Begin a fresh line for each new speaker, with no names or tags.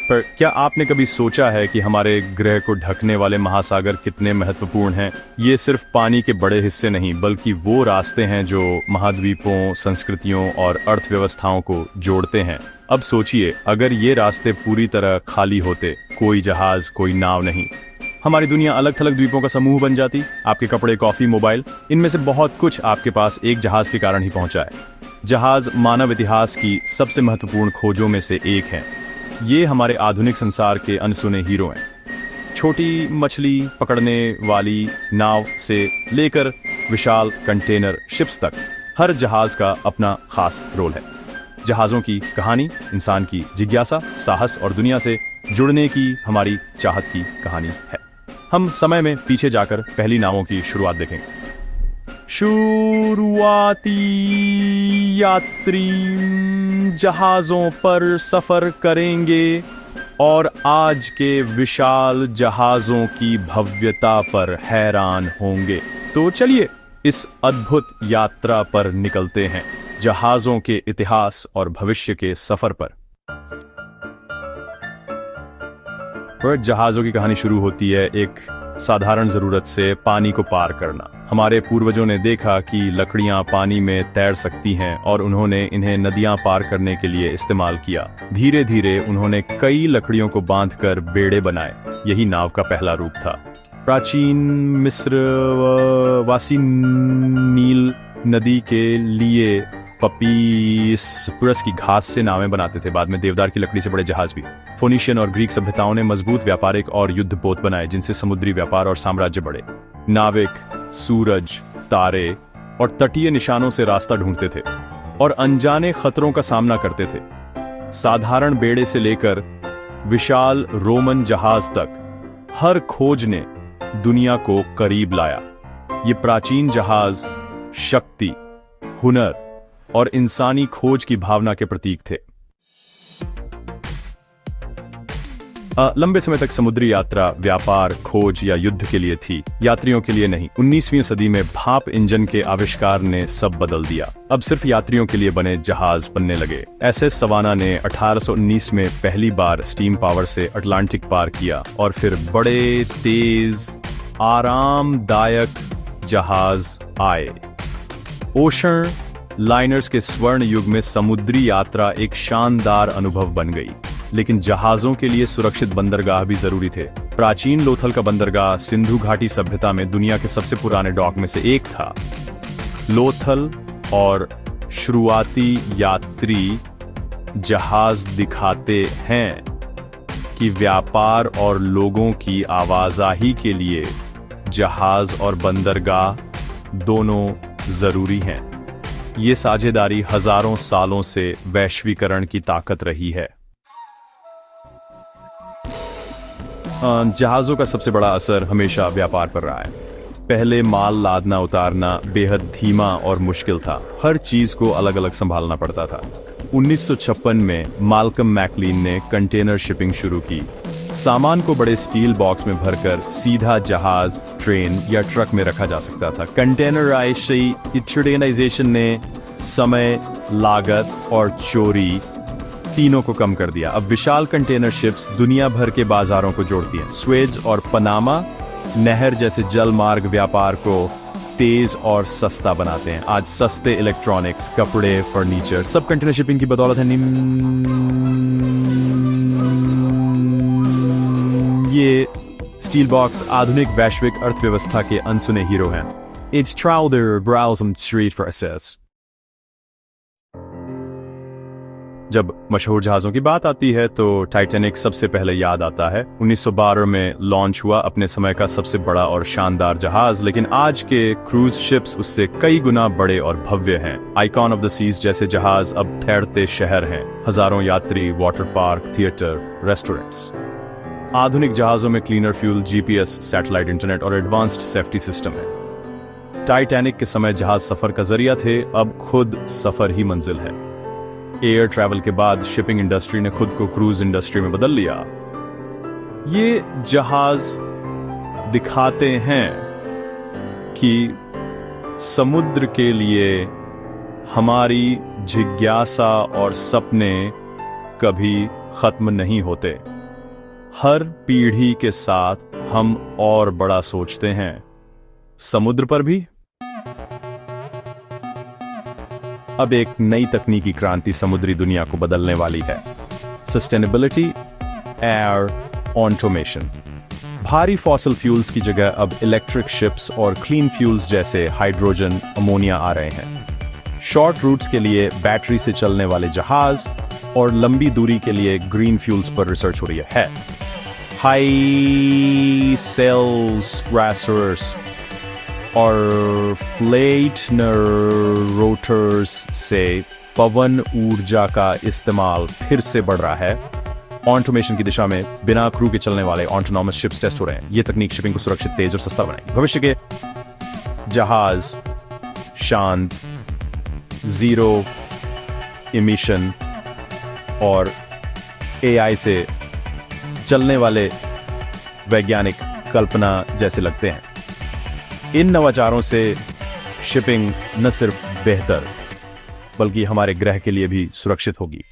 पर क्या आपने कभी सोचा है कि हमारे ग्रह को ढकने वाले महासागर कितने महत्वपूर्ण हैं? ये सिर्फ पानी के बड़े हिस्से नहीं, बल्कि वो रास्ते हैं जो महाद्वीपों, संस्कृतियों और अर्थव्यवस्थाओं को जोड़ते हैं। अब सोचिए, अगर ये रास्ते पूरी तरह खाली होते, कोई जहाज, कोई नाव नहीं, हमारी दुनिया अलग थलग द्वीपों का समूह बन जाती। आपके कपड़े, कॉफी, मोबाइल, इनमें से बहुत कुछ आपके पास एक जहाज के कारण ही पहुंचा है। जहाज मानव इतिहास की सबसे महत्वपूर्ण खोजों में से एक है। ये हमारे आधुनिक संसार के अनसुने हीरो हैं। छोटी मछली पकड़ने वाली नाव से लेकर विशाल कंटेनर शिप्स तक, हर जहाज का अपना खास रोल है। जहाजों की कहानी इंसान की जिज्ञासा, साहस और दुनिया से जुड़ने की हमारी चाहत की कहानी है। हम समय में पीछे जाकर पहली नावों की शुरुआत देखें। शुरुआती यात्री जहाजों पर सफर करेंगे और आज के विशाल जहाजों की भव्यता पर हैरान होंगे। तो चलिए इस अद्भुत यात्रा पर निकलते हैं, जहाजों के इतिहास और भविष्य के सफर पर। जहाजों की कहानी शुरू होती है एक साधारण जरूरत से, पानी को पार करना। हमारे पूर्वजों ने देखा कि लकड़ियां पानी में तैर सकती हैं और उन्होंने इन्हें नदियां पार करने के लिए इस्तेमाल किया। धीरे धीरे उन्होंने कई लकड़ियों को बांधकर बेड़े बनाए। यही नाव का पहला रूप था। प्राचीन मिस्र वासी नील नदी के लिए पपीरस की घास से नावें बनाते थे। बाद में देवदार की लकड़ी से बड़े जहाज भी। फोनीशियन और ग्रीक सभ्यताओं ने मजबूत व्यापारिक और युद्धपोत बनाए, जिनसे समुद्री व्यापार और साम्राज्य बढ़े। नाविक सूरज, तारे और तटीय निशानों से रास्ता ढूंढते थे और अनजाने खतरों का सामना करते थे। साधारण बेड़े से लेकर विशाल रोमन जहाज तक, हर खोज ने दुनिया को करीब लाया। ये प्राचीन जहाज शक्ति, हुनर और इंसानी खोज की भावना के प्रतीक थे। लंबे समय तक समुद्री यात्रा व्यापार, खोज या युद्ध के लिए थी, यात्रियों के लिए नहीं। 19वीं सदी में भाप इंजन के आविष्कार ने सब बदल दिया। अब सिर्फ यात्रियों के लिए बने जहाज बनने लगे। एसएस सवाना ने 1819 में पहली बार स्टीम पावर से अटलांटिक पार किया और फिर बड़े, तेज, आरामदायक जहाज आए। ओशन लाइनर्स के स्वर्ण युग में समुद्री यात्रा एक शानदार अनुभव बन गई, लेकिन जहाजों के लिए सुरक्षित बंदरगाह भी जरूरी थे। प्राचीन लोथल का बंदरगाह सिंधु घाटी सभ्यता में दुनिया के सबसे पुराने डॉक में से एक था। लोथल और शुरुआती यात्री जहाज दिखाते हैं कि व्यापार और लोगों की आवाजाही के लिए जहाज और बंदरगाह दोनों जरूरी हैं। ये साझेदारी हजारों सालों से वैश्वीकरण की ताकत रही है। जहाजों का सबसे बड़ा असर हमेशा व्यापार पर रहा है। पहले माल लादना उतारना बेहद धीमा और मुश्किल था। हर चीज को अलग अलग संभालना पड़ता था। 1956 में माल्कम मैकलीन ने कंटेनर शिपिंग शुरू की। सामान को बड़े स्टील बॉक्स में भरकर सीधा जहाज, ट्रेन या ट्रक में रखा जा सकता था। कंटेनराइजेशन ने समय, लागत और चोरी तीनों को कम कर दिया। अब विशाल कंटेनर शिप्स दुनिया भर के बाजारों को जोड़ती हैं। स्वेज और पनामा नहर जैसे जल मार्ग व्यापार को तेज और सस्ता बनाते हैं। आज सस्ते इलेक्ट्रॉनिक्स, कपड़े, फर्नीचर सब कंटेनर शिपिंग की बदौलत है। ये स्टील बॉक्स आधुनिक वैश्विक अर्थव्यवस्था के अनसुने हीरो हैं। It's Trowder Browsum Street for SS। जब मशहूर जहाजों की बात आती है तो टाइटैनिक सबसे पहले याद आता है। 1912 में लॉन्च हुआ अपने समय का सबसे बड़ा और शानदार जहाज, लेकिन आज के क्रूज शिप्स उससे कई गुना बड़े और भव्य हैं। आइकॉन ऑफ द सीज जैसे जहाज अब ठहरते शहर हैं। हजारों यात्री, वाटर पार्क, थिएटर, रेस्टोरेंट्स। आधुनिक जहाजों में cleaner fuel, GPS, satellite internet और एडवांस्ड सेफ्टी सिस्टम है। टाइटैनिक के समय जहाज सफर का जरिया थे, अब खुद सफर ही मंजिल है। एयर ट्रैवल के बाद शिपिंग इंडस्ट्री ने खुद को क्रूज इंडस्ट्री में बदल लिया। ये जहाज दिखाते हैं कि समुद्र के लिए हमारी जिज्ञासा और सपने कभी खत्म नहीं होते। हर पीढ़ी के साथ हम और बड़ा सोचते हैं। समुद्र पर भी। अब एक नई तकनीकी क्रांति समुद्री दुनिया को बदलने वाली है। Sustainability, air automation. भारी फॉसिल फ्यूल्स की जगह अब इलेक्ट्रिक शिप्स और क्लीन फ्यूल्स जैसे हाइड्रोजन, अमोनिया आ रहे हैं। शॉर्ट रूट्स के लिए बैटरी से चलने वाले जहाज और लंबी दूरी के लिए ग्रीन फ्यूल्स पर रिसर्च हो रही है। हाई सेल्स रैसर्स और फ्लेटनर रोटर्स से पवन ऊर्जा का इस्तेमाल फिर से बढ़ रहा है। ऑटोमेशन की दिशा में बिना क्रू के चलने वाले ऑटोनॉमस शिप्स टेस्ट हो रहे हैं। ये तकनीक शिपिंग को सुरक्षित, तेज और सस्ता बनाएगी। भविष्य के जहाज शांत, जीरो इमिशन और एआई से चलने वाले वैज्ञानिक कल्पना जैसे लगते हैं। इन नवाचारों से शिपिंग न सिर्फ बेहतर बल्कि हमारे ग्रह के लिए भी सुरक्षित होगी।